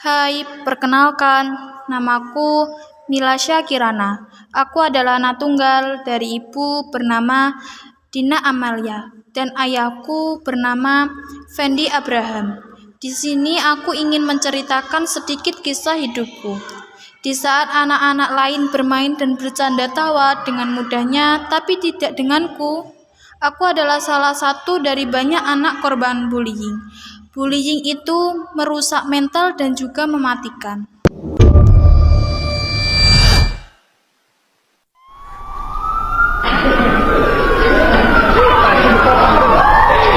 Hai, perkenalkan, namaku Milasya Kirana. Aku adalah anak tunggal dari ibu bernama Dina Amalia dan ayahku bernama Fendi Abraham. Di sini aku ingin menceritakan sedikit kisah hidupku. Di saat anak-anak lain bermain dan bercanda tawa dengan mudahnya, tapi tidak denganku. Aku adalah salah satu dari banyak anak korban bullying. Bullying itu merusak mental dan juga mematikan.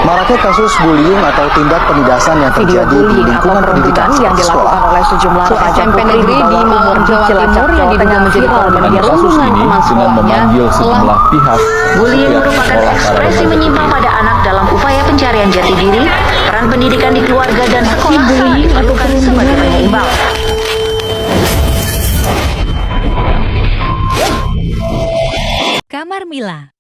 Maraknya kasus bullying atau tindak penindasan yang terjadi di lingkungan pendidikan yang dilakukan oleh sejumlah remaja putri di Malang, Jawa Timur yang diduga menjadi korban kasus ini dengan memanggil sejumlah pihak. Bullying merupakan ekspresi menyimpang pada anak dalam upaya pencarian jati diri. Peran pendidikan di keluarga dan sekolah sangat diperlukan sebagai penyeimbang. Kamar Mila.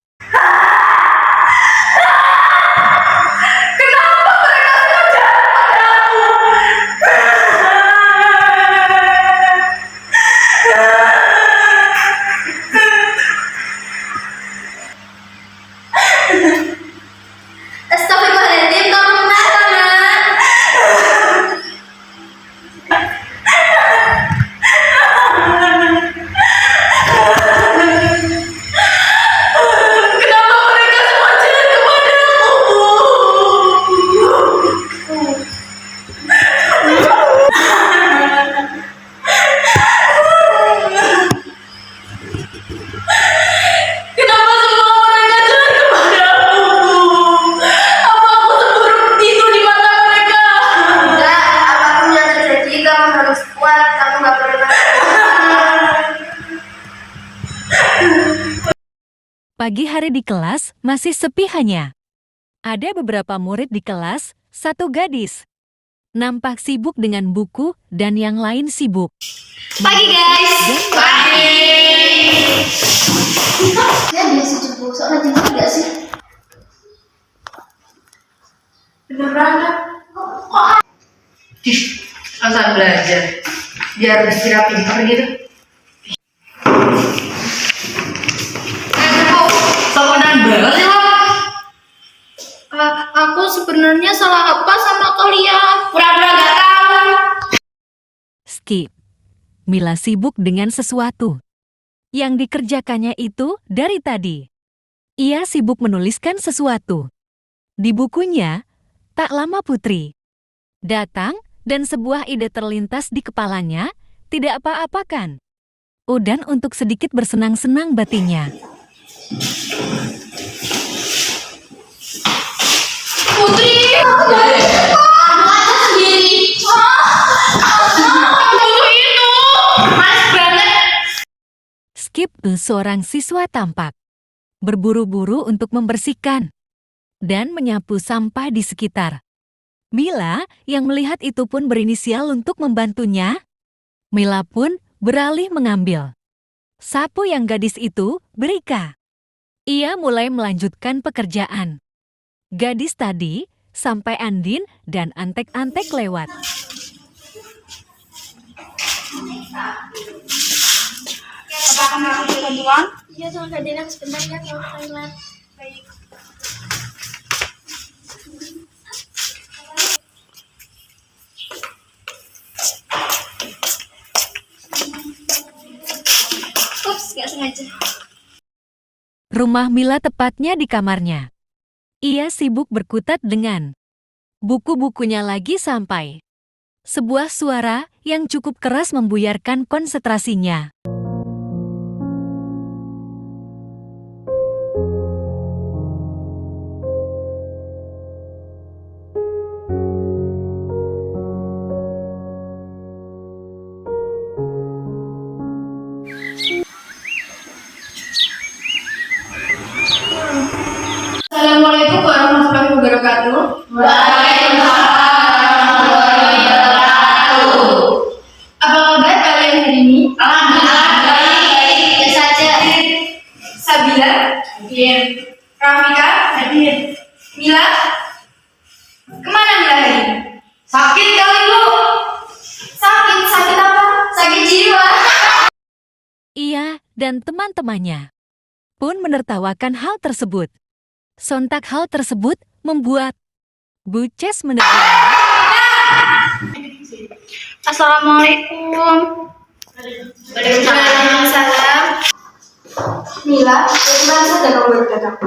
Astagfirullahaladzim, kamu kenapa, Nak? Kenapa mereka semua jahat kepadaku? Kenapa semua mereka jahat kepadaku? Apa aku seburuk itu di mata mereka? Enggak, apapun yang terjadi kamu harus kuat. Kamu gak boleh Pagi hari di kelas masih sepi hanya. Ada beberapa murid di kelas, satu gadis. Nampak sibuk dengan buku dan yang lain sibuk. Pagi guys. Pagi. Ya dia si cupu, soalnya jengkel gak sih? Beneran kok? Asal belajar biar dikira pintar gitu. Sokonan banget sih lo. Aku sebenarnya salah apa sama kalian? Pura-pura gak tahu. Skip. Mila sibuk dengan sesuatu. Yang dikerjakannya itu dari tadi. Ia sibuk menuliskan sesuatu. Di bukunya, tak lama Putri datang dan sebuah ide terlintas di kepalanya, tidak apa-apakan. Udan untuk sedikit bersenang-senang batinnya. Putri, kamu aja sendiri. Buku itu males banget. Skip seorang siswa tampak berburu-buru untuk membersihkan dan menyapu sampah di sekitar. Mila yang melihat itu pun berinisial untuk membantunya. Mila pun beralih mengambil sapu yang gadis itu berikan. Ia mulai melanjutkan pekerjaan. Gadis tadi sampai Andin dan antek-antek lewat. Apakah kamu butuh bantuan? Iya, sama Kak Dina sebentar ya kalau toilet. Baik. Ups, gak sengaja. Rumah Mila tepatnya di kamarnya. Ia sibuk berkutat dengan buku-bukunya lagi sampai. Sebuah suara yang cukup keras membuyarkan konsentrasinya. Assalamualaikum warahmatullahi wabarakatuh. Waalaikumsalam warahmatullahi wabarakatuh. Apa kabar kalian hari ini? Alhamdulillah dan teman-temannya pun menertawakan hal tersebut. Sontak hal tersebut membuat Buces menegur. Assalamualaikum. Waalaikumsalam. Mila, bagaimana saja kamu baru datang?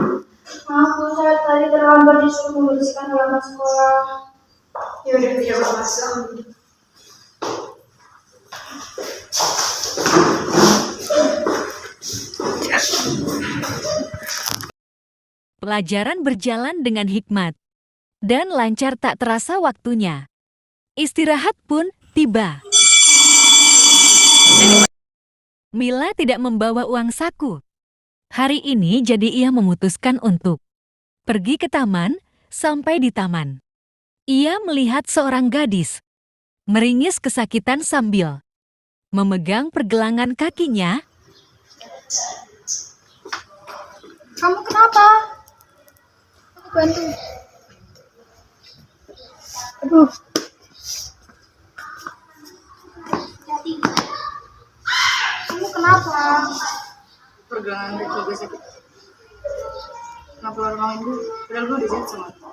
Maaf, Bu, saya tadi terlambat disuruh membersihkan halaman sekolah. Ya udah, tidak bermasalah. Pelajaran berjalan dengan hikmat dan lancar, tak terasa waktunya. Istirahat pun tiba. Mila tidak membawa uang saku. Hari ini jadi ia memutuskan untuk pergi ke taman. Sampai di taman, ia melihat seorang gadis meringis kesakitan sambil memegang pergelangan kakinya. Kamu kenapa? Aku bantu. Aduh. Hati. Kamu kenapa? Pergelangan kaki gue sakit. Kenapa lo nolongin gue? Padahal gue udah jahat sama lo.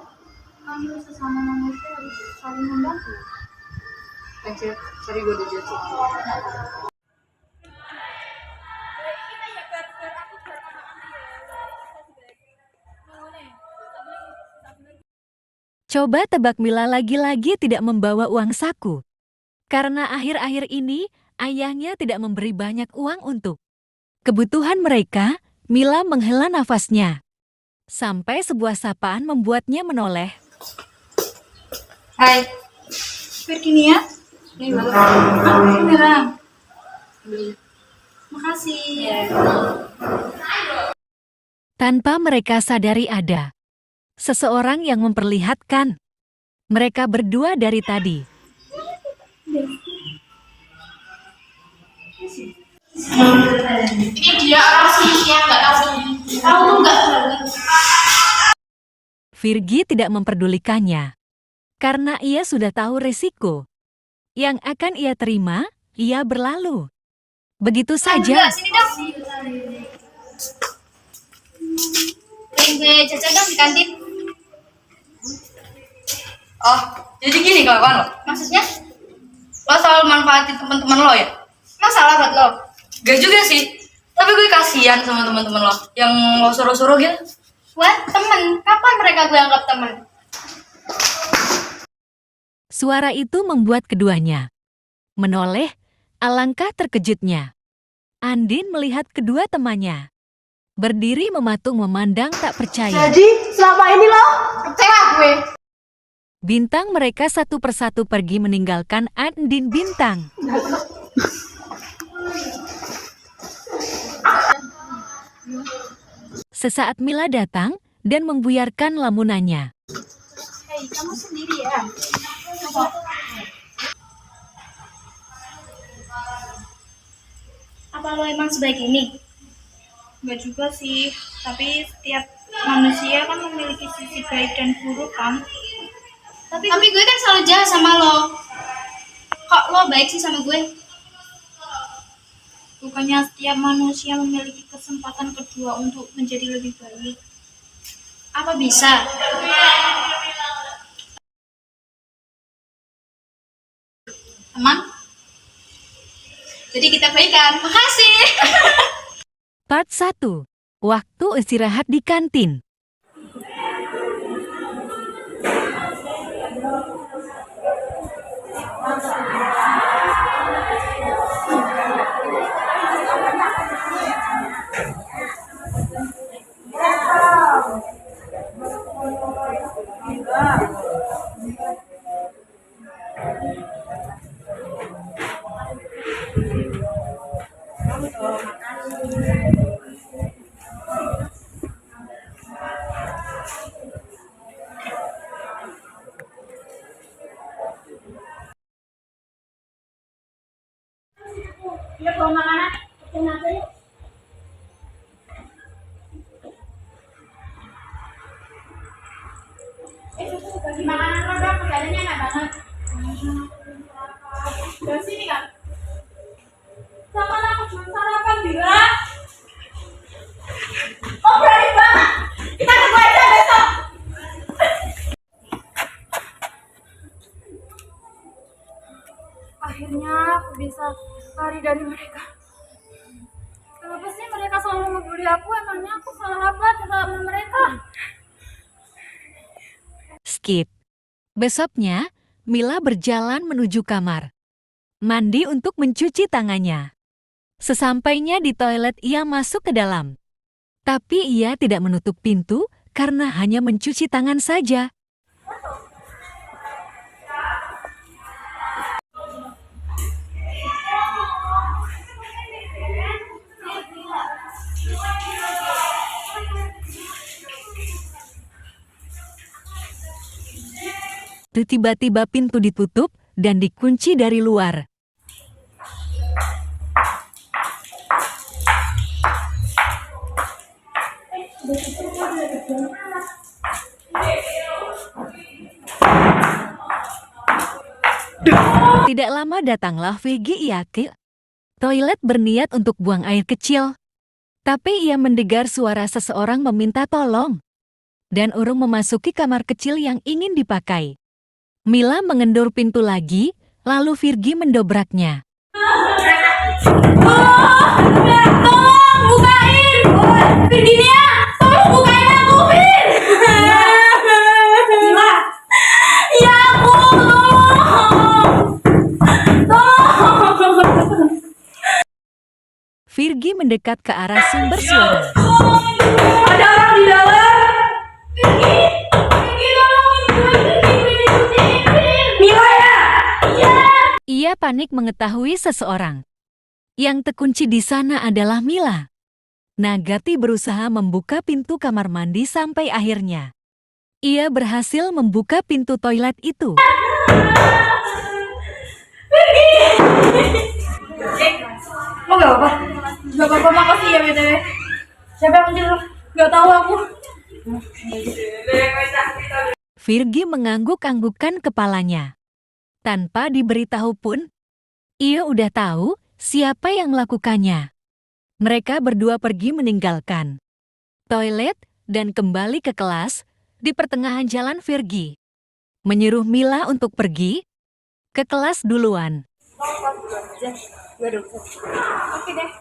Kami sesama manusia harus saling membantu. Thanks ya, sorry gue udah jahat sama lo. Coba tebak, Mila lagi-lagi tidak membawa uang saku. Karena akhir-akhir ini ayahnya tidak memberi banyak uang untuk kebutuhan mereka. Mila menghela nafasnya. Sampai sebuah sapaan membuatnya menoleh. Hai. Virginia? Ini bagus. Beneran? Beli. Makasih. Tanpa mereka sadari ada seseorang yang memperlihatkan mereka berdua dari tadi. Ini dia orang sih yang nggak tahu diri. Tahu tuh nggak banget. Virgi tidak memperdulikannya. Karena ia sudah tahu resiko yang akan ia terima. Ia berlalu. Begitu saja. Sini dong. Pengen gue jajan dong di kantin. Oh, jadi gini kelakuan lo? Maksudnya? Lo selalu manfaatin teman-teman lo ya? Masalah buat lo? Gak juga sih. Tapi gue kasihan sama teman-teman lo yang lo suruh-suruh gitu. Wah, temen. Kapan mereka gue anggap temen? Suara itu membuat keduanya menoleh. Alangkah terkejutnya Andin melihat kedua temannya berdiri mematung memandang tak percaya. Jadi selama ini lo kecewa gue. Bintang mereka satu persatu pergi meninggalkan Andin. Bintang sesaat Mila datang dan membuyarkan lamunannya. Hei, kamu sendiri ya? Apa lo emang sebaik ini? Enggak juga sih, tapi setiap manusia kan memiliki sisi baik dan buruk kan? Tapi gue kan selalu jahat sama lo. Kok lo baik sih sama gue? Bukannya setiap manusia memiliki kesempatan kedua untuk menjadi lebih baik? Apa bisa? Teman? Jadi kita baikan. Makasih. Part 1. Waktu istirahat di kantin. Ya bawa makanan. Pesan aja yuk. Bagi makanan lo dong, pesanannya enak banget. Dari sini kan? Sama aku cuma sarapan, Bila. Akhirnya aku bisa lari dari mereka. Kenapa sih mereka selalu membuli aku? Emangnya aku salah apa sama mereka? Skip. Besoknya, Mila berjalan menuju kamar. Mandi untuk mencuci tangannya. Sesampainya di toilet, ia masuk ke dalam. Tapi ia tidak menutup pintu karena hanya mencuci tangan saja. Tiba-tiba pintu ditutup dan dikunci dari luar. Tidak lama datanglah Vegi Iake. Toilet berniat untuk buang air kecil. Tapi ia mendengar suara seseorang meminta tolong. Dan urung memasuki kamar kecil yang ingin dipakai. Mila mengendur pintu lagi, lalu Virgi mendobraknya. Tolong bukain! Virginia, tolong bukain aku, Vir! Ya aku, tolong! Virgi mendekat ke arah sumber suara. Ada orang di dalam! Virgi, tolong Mila ya? Iya! Ia panik mengetahui seseorang. Yang terkunci di sana adalah Mila. Nagati berusaha membuka pintu kamar mandi sampai akhirnya. Ia berhasil membuka pintu toilet itu. Oh gak apa-apa. Gak apa-apa, makasih ya BTW. Siapa yang kunci lu? Gak tahu aku. Virgi mengangguk-anggukkan kepalanya. Tanpa diberitahu pun, ia udah tahu siapa yang melakukannya. Mereka berdua pergi meninggalkan toilet dan kembali ke kelas. Di pertengahan jalan, Virgi menyuruh Mila untuk pergi ke kelas duluan. Oke deh.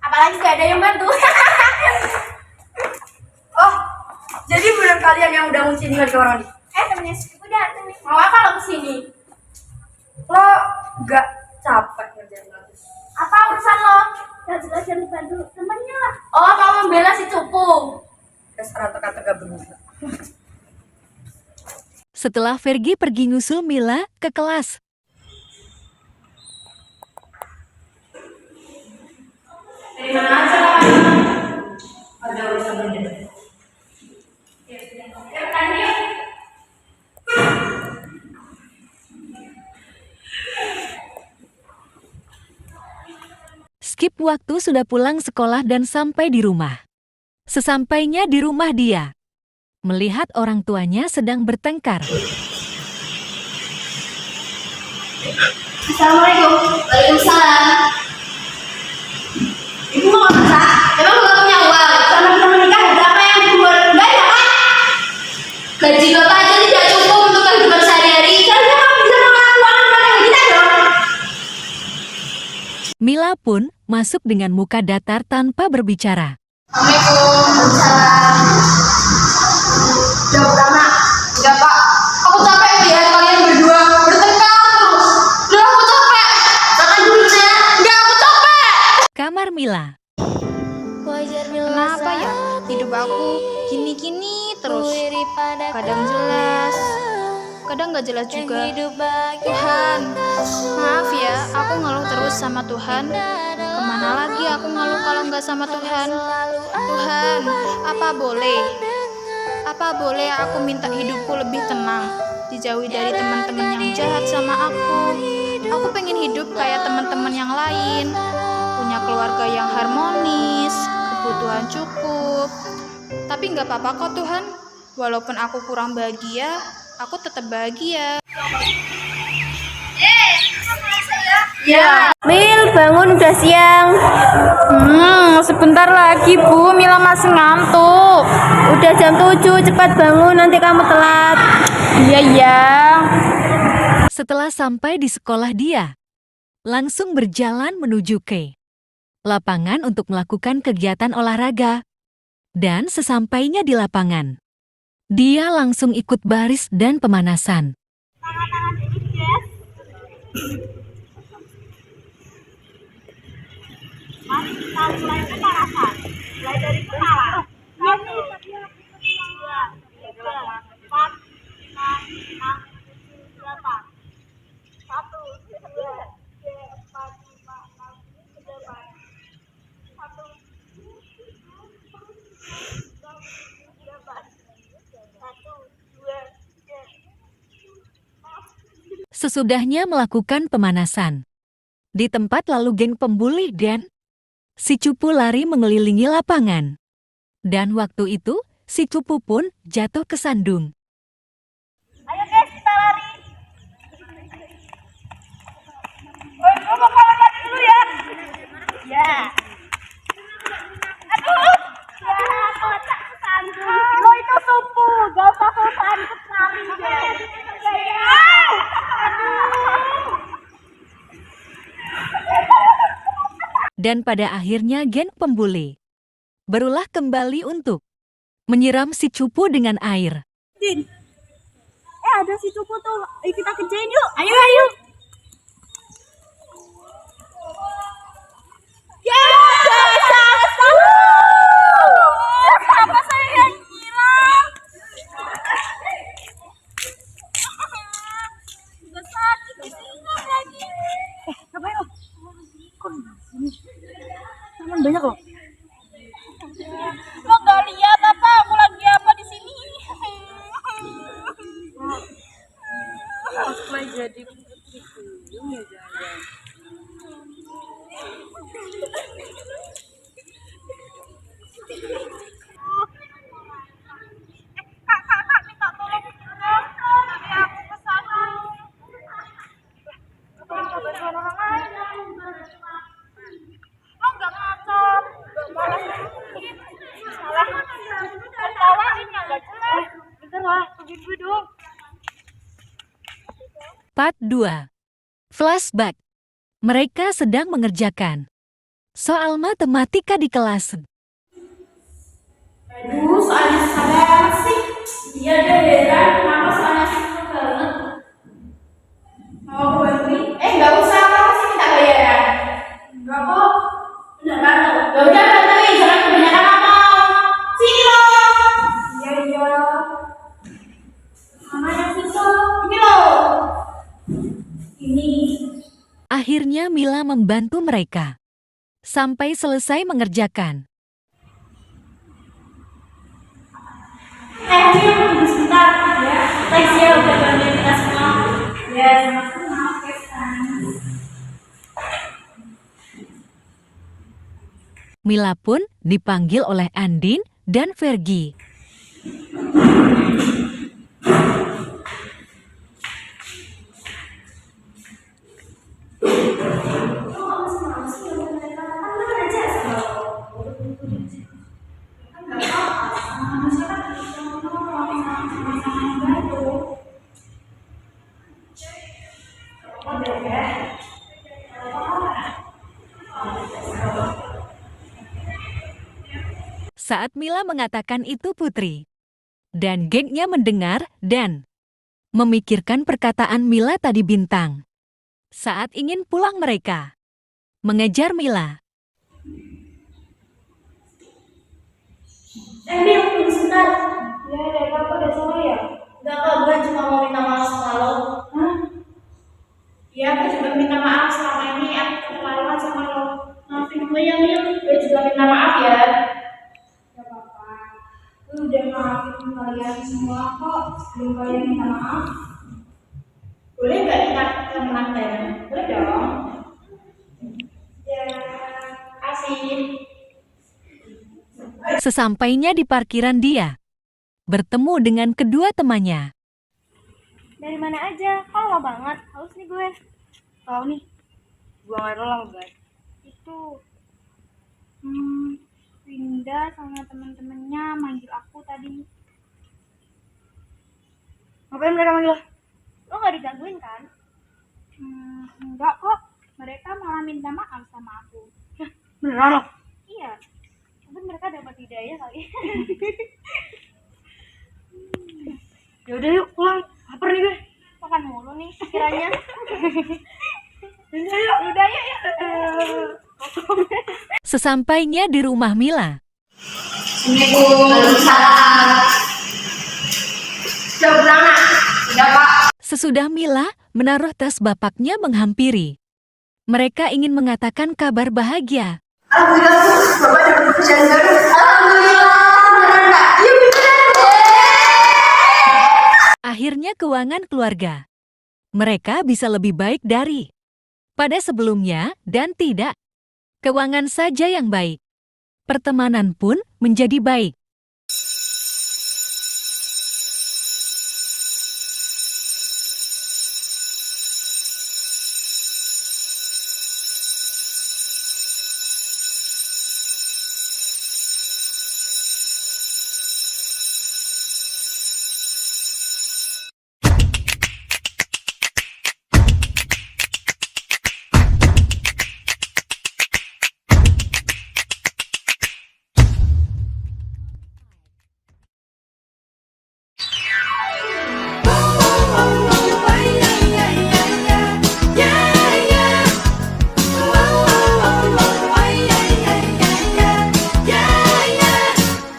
Apalagi gak ada yang bantu. Oh, jadi benar kalian yang udah ngunci tinggal di kamar mandi? Temennya udah temen. Mau apa lo kesini? Lo gak capek ngerjain tugas? Apa urusan lo? Gak jelas yang dibantu temennya lah. Oh, mau membela si cupu. Dasar kata gak berguna. Setelah Virgi pergi nyusul Mila ke kelas. Dari mana aja? Ada urusan benda. Skip waktu sudah pulang sekolah dan sampai di rumah. Sesampainya di rumah dia melihat orang tuanya sedang bertengkar. Assalamualaikum. Waalaikumsalam. Ibu mau masak? Emang bapak punya uang? Sama kita menikah ada apa yang ibu boleh bayar kan? Gaji bapak aja tidak cukup untuk kehidupan sehari-hari. Seharusnya kamu bisa mengelola keuangan rumah tangga kita dong. Mila pun masuk dengan muka datar tanpa berbicara. Waalaikumsalam. Udah pertama, enggak pak. Aku capek lihat kalian berdua bertengkar terus. Udah aku capek. Makan dulu saya. Enggak, aku capek. Kamar Mila. Kenapa ya? Hidup aku gini-gini terus. Kadang jelas, kadang gak jelas juga. Tuhan, maaf ya, aku ngeluh terus sama Tuhan. Kemana lagi aku ngeluh kalau nggak sama Tuhan? Tuhan, apa boleh aku minta hidupku lebih tenang, dijauhi dari teman-teman yang jahat sama aku. Aku pengen hidup kayak teman-teman yang lain, punya keluarga yang harmonis, kebutuhan cukup. Tapi nggak apa-apa kok Tuhan, walaupun aku kurang bahagia, aku tetap bahagia. Ya. Mil bangun udah siang. Sebentar lagi Bu, Mila masih ngantuk. Udah jam 7, cepat bangun nanti kamu telat. Iya ya. Setelah sampai di sekolah dia, langsung berjalan menuju ke lapangan untuk melakukan kegiatan olahraga. Dan sesampainya di lapangan, dia langsung ikut baris dan pemanasan. Mari kita mulai pemanasan. Mulai dari kepala. 1, 2, 3, 4, 5, 6, 7, 8. 1, 2, 3, 4, 5, 6, 7, 8. 1, 2, 3. Sesudahnya melakukan pemanasan, di tempat lalu geng pembuli dan si cupu lari mengelilingi lapangan. Dan waktu itu, si cupu pun jatuh ke sandung. Ayo guys, kita lari. Gue mau lari dulu ya. Ya. Aduh. Ya, kocak kesandung. Lo itu supu, gak usah sopan lari deh. Dan pada akhirnya geng pembuli berulah kembali untuk menyiram si cupu dengan air. Din. Ada si cupu tuh. Ayo kita kerjain yuk. Ayo. Ya, sama saya yang nyiram. Udah sakit disiram lagi. Ngapain lo? Kok ini? Teman banyak loh. Lo gak lihat apa aku lagi apa di sini? Cosplay jadi putri duyung ya jangan. Kak, minta tolong nanti aku kesana. Apa bantuan orang lain? Lo gak ngacor, gak malah salah ketawain yang gak jelas. Bentar lah, tungguin gue dong. Part 2. Flashback. Mereka sedang mengerjakan soal matematika di kelas. Aduh, soalnya susah banget sih. Iya deh, heran kenapa soalnya susah banget. Mau aku bantuin? Nggak usah, kamu sih minta bayaran. Enggak kok, beneran loh. Ya udah bantuin, jangan kebanyakan ngomong. Sini loh. Iya. Mana yang susah? Ini loh. Ini. Akhirnya Mila membantu mereka sampai selesai mengerjakan. Tunggu sebentar ya. Thanks ya udah bantuin kita semua. Ya, sama-sama. Oke, Mila pun dipanggil oleh Andin dan Vergi. Saat Mila mengatakan itu Putri, dan gengnya mendengar dan memikirkan perkataan Mila tadi Bintang. Saat ingin pulang mereka mengejar Mila. Mil, tunggu sebentar. Ya, dari kamu udah salah ya? Enggak kok, gue cuma mau minta maaf sama lo. Hah? Iya, gue cuma minta maaf selama ini aku keterlaluan sama lo. Maafin gue ya, Mil. Gue juga minta maaf ya. Gak apa-apa. Gue udah maafin kalian semua kok. Sebelum kalian minta maaf. Boleh nggak kita temenan bareng? Boleh dong. Ya, asik. Sesampainya di parkiran dia bertemu dengan kedua temannya. Dari mana aja? Kok lama banget? Haus nih gue. Tahu nih. buang air lambat. Itu Winda sama teman-temannya manggil aku tadi. Ngapain mereka manggil? Lo gak digangguin kan? Enggak kok. Mereka malah minta maaf sama aku. Beneran lo? Iya. Mungkin mereka dapat hidayah kali. Yaudah yuk pulang. Lapar nih gue. Makan mulu nih kiranya. Udah yuk. Sesampainya di rumah Mila, sesudah Mila menaruh tas bapaknya menghampiri. Mereka ingin mengatakan kabar bahagia. Alhamdulillah, Bapak dapat pekerjaan baru. Alhamdulillah, beneran Kak? Iya beneran. Akhirnya keuangan keluarga mereka bisa lebih baik dari pada sebelumnya dan tidak. Keuangan saja yang baik. Pertemanan pun menjadi baik.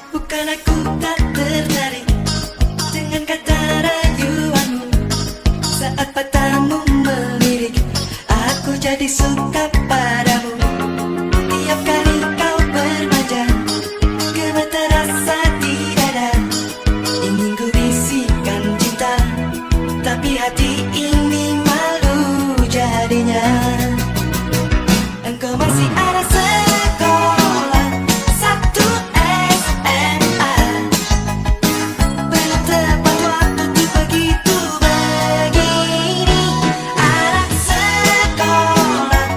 Bukan aku tak tertarik dengan kata rayuanmu. Saat matamu melirik, aku jadi suka padamu. Tiap kali kau bermanja, gemetar rasa di dada. Ingin ku bisikan cinta, tapi hati ini malu jadinya. Engkau masih ada sekolah, satu SMA. Belum tepat waktu tuh begitu begini. Anak sekolah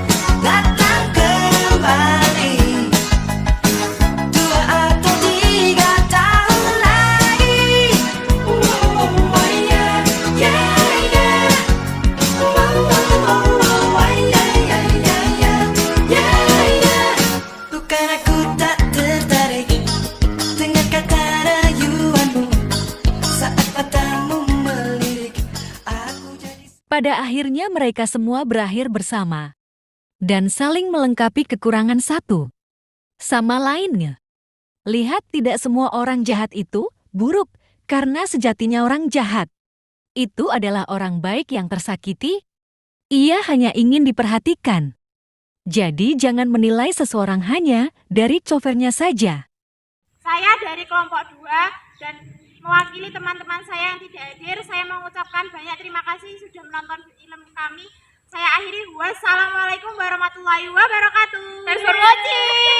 datang kembali, 2 atau 3 tahun lagi. Oh yeah, yeah, yeah. Oh yeah, yeah, yeah, yeah. Yeah, yeah. Bukan aku tak tertarik dengan kata rayuanmu. Saat matamu melirik, aku jadi Pada akhirnya mereka semua berakhir bersama dan saling melengkapi kekurangan satu sama lainnya. Lihat, tidak semua orang jahat itu buruk, karena sejatinya orang jahat itu adalah orang baik yang tersakiti. Ia hanya ingin diperhatikan. Jadi jangan menilai seseorang hanya dari covernya saja. Saya dari kelompok 2 dan mewakili teman-teman saya yang tidak hadir, saya mengucapkan banyak terima kasih sudah menonton film kami. Saya akhiri, wassalamualaikum warahmatullahi wabarakatuh. Thanks for watching.